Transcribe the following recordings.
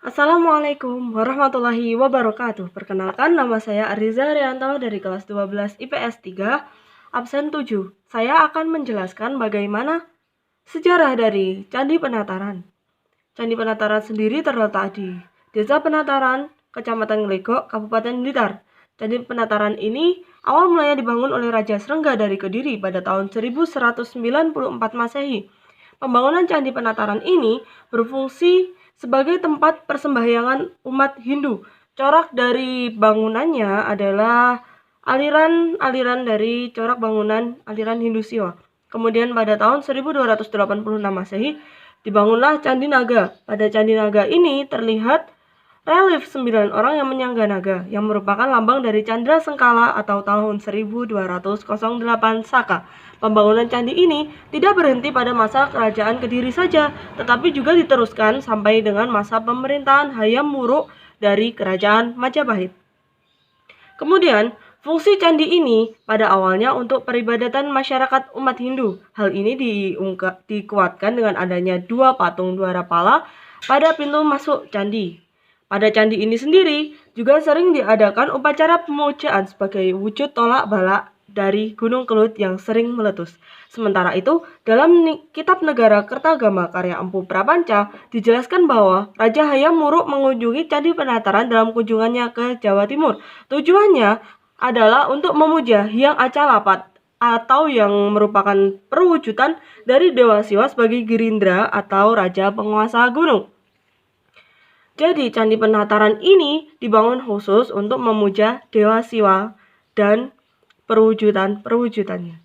Assalamualaikum warahmatullahi wabarakatuh. Perkenalkan, nama saya Ariza Rianto dari kelas 12 IPS 3, absen 7. Saya akan menjelaskan bagaimana sejarah dari Candi Penataran. Candi Penataran sendiri terletak di Desa Penataran, Kecamatan Glegok, Kabupaten Blitar. Candi Penataran ini awal mulanya dibangun oleh Raja Srengga dari Kediri pada tahun 1194 Masehi. Pembangunan Candi Penataran ini berfungsi sebagai tempat persembahyangan umat Hindu. Corak dari bangunannya adalah aliran dari corak bangunan aliran Hindu Siwa. Kemudian pada tahun 1286 Masehi dibangunlah Candi Naga. Pada Candi Naga ini terlihat relief 9 orang yang menyangga naga, yang merupakan lambang dari Candra Sengkala atau tahun 1208 Saka. Pembangunan candi ini tidak berhenti pada masa kerajaan Kediri saja, tetapi juga diteruskan sampai dengan masa pemerintahan Hayam Wuruk dari kerajaan Majapahit. Kemudian, fungsi candi ini pada awalnya untuk peribadatan masyarakat umat Hindu. Hal ini dikuatkan dengan adanya dua patung dwara pala pada pintu masuk candi. Pada candi ini sendiri juga sering diadakan upacara pemujaan sebagai wujud tolak balak dari Gunung Kelut yang sering meletus. Sementara itu, dalam Kitab Negara Kertagama karya Empu Prapanca dijelaskan bahwa Raja Hayam Wuruk mengunjungi Candi Penataran dalam kunjungannya ke Jawa Timur. Tujuannya adalah untuk memuja Hyang Acalapat atau yang merupakan perwujudan dari Dewa Siwa sebagai Girindra atau Raja Penguasa Gunung. Jadi Candi Penataran ini dibangun khusus untuk memuja Dewa Siwa dan perwujudannya.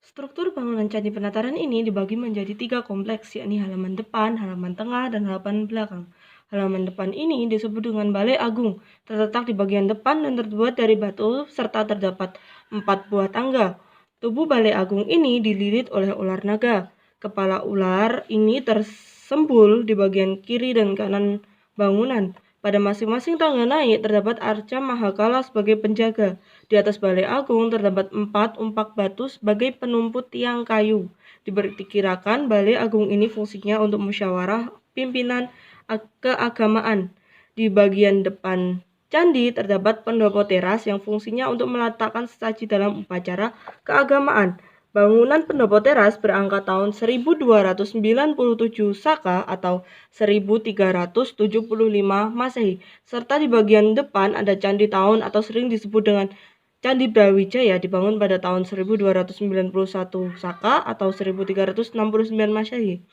Struktur bangunan Candi Penataran ini dibagi menjadi 3 kompleks, yakni halaman depan, halaman tengah, dan halaman belakang. Halaman depan ini disebut dengan Balai Agung, terletak di bagian depan dan terbuat dari batu serta terdapat 4 buah tangga. Tubuh Balai Agung ini dililit oleh ular naga. Kepala ular ini tersembul di bagian kiri dan kanan bangunan. Pada masing-masing tangga naik terdapat arca mahakala sebagai penjaga. Di atas Balai Agung terdapat 4 umpak batu sebagai penumput tiang kayu. Diperkirakan Balai Agung ini fungsinya untuk musyawarah pimpinan keagamaan. Di bagian depan candi terdapat pendopo teras yang fungsinya untuk meletakkan sesaji dalam upacara keagamaan. Bangunan pendopo teras berangka tahun 1297 Saka atau 1375 Masehi. Serta di bagian depan ada candi tahun atau sering disebut dengan Candi Brawijaya, dibangun pada tahun 1291 Saka atau 1369 Masehi.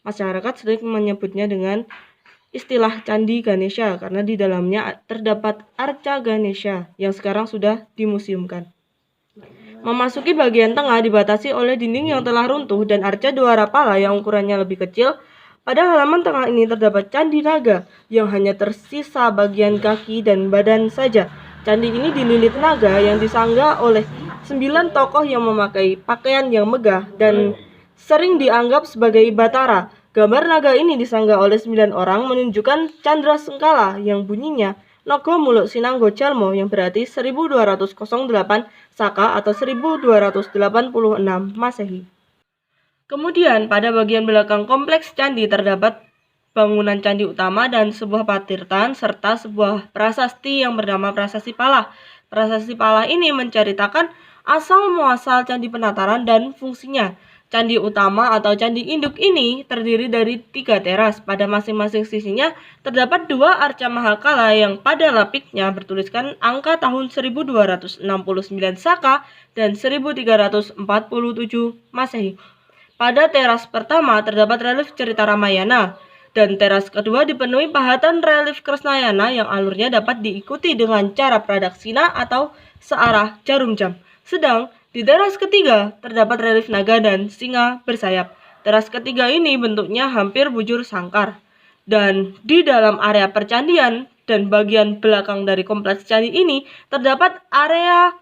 Masyarakat sering menyebutnya dengan istilah Candi Ganesha karena di dalamnya terdapat arca Ganesha yang sekarang sudah dimuseumkan. Memasuki bagian tengah dibatasi oleh dinding yang telah runtuh dan arca dwara pala yang ukurannya lebih kecil. Pada halaman tengah ini terdapat Candi Naga yang hanya tersisa bagian kaki dan badan saja. Candi ini dililit naga yang disangga oleh 9 tokoh yang memakai pakaian yang megah dan sering dianggap sebagai batara. Gambar naga ini disangga oleh 9 orang menunjukkan Candra Sengkala yang bunyinya Nogo Muluk Sinanggo Jalmo yang berarti 1208 Saka atau 1286 Masehi. Kemudian pada bagian belakang kompleks candi terdapat bangunan candi utama dan sebuah patirtan serta sebuah prasasti yang bernama Prasasti Pala. Prasasti Pala ini menceritakan asal muasal Candi Penataran dan fungsinya. Candi utama atau candi induk ini terdiri dari 3 teras. Pada masing-masing sisinya terdapat 2 arca mahakala yang pada lapiknya bertuliskan angka tahun 1269 Saka dan 1347 Masehi. Pada teras pertama terdapat relief cerita Ramayana dan teras kedua dipenuhi pahatan relief Kresnayana yang alurnya dapat diikuti dengan cara pradaksina atau searah jarum jam. Sedang di teras ketiga terdapat relief naga dan singa bersayap. Teras ketiga ini bentuknya hampir bujur sangkar. Dan di dalam area percandian dan bagian belakang dari kompleks candi ini terdapat area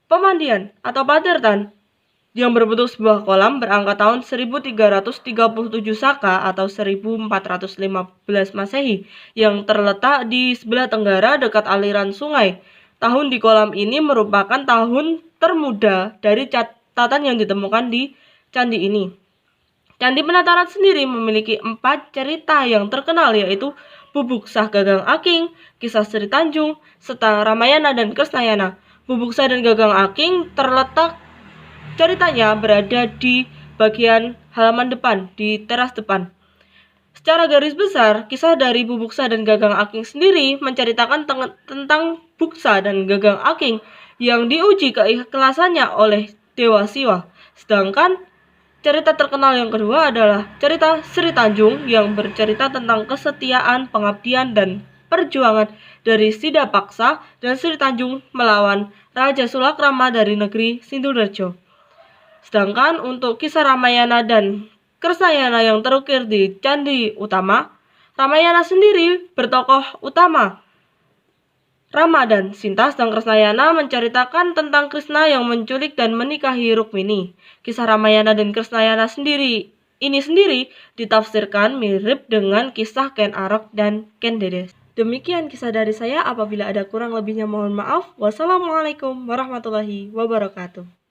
pemandian atau patirtan yang berbentuk sebuah kolam berangka tahun 1337 Saka atau 1415 Masehi yang terletak di sebelah tenggara dekat aliran sungai. Tahun di kolam ini merupakan tahun termuda dari catatan yang ditemukan di candi ini. Candi Penataran sendiri memiliki 4 cerita yang terkenal, yaitu Bubuksah Gagang Aking, Kisah Sri Tanjung, serta Ramayana dan Krisnayana. Bubuksah dan Gagang Aking terletak ceritanya berada di bagian halaman depan, di teras depan. Secara garis besar, kisah dari Bubuksa dan Gagang Aking sendiri menceritakan tentang Buksa dan Gagang Aking yang diuji keikhlasannya oleh Dewa Siwa. Sedangkan cerita terkenal yang kedua adalah cerita Sri Tanjung yang bercerita tentang kesetiaan, pengabdian, dan perjuangan dari Sida Paksa dan Sri Tanjung melawan Raja Sulakrama dari negeri Sindurejo. Sedangkan untuk kisah Ramayana dan Krisnayana yang terukir di Candi Utama, Ramayana sendiri bertokoh utama Rama dan Sinta, sedang Krisnayana menceritakan tentang Krishna yang menculik dan menikahi Rukmini. Kisah Ramayana dan Krisnayana ini sendiri ditafsirkan mirip dengan kisah Ken Arok dan Ken Dedes. Demikian kisah dari saya, apabila ada kurang lebihnya mohon maaf. Wassalamualaikum warahmatullahi wabarakatuh.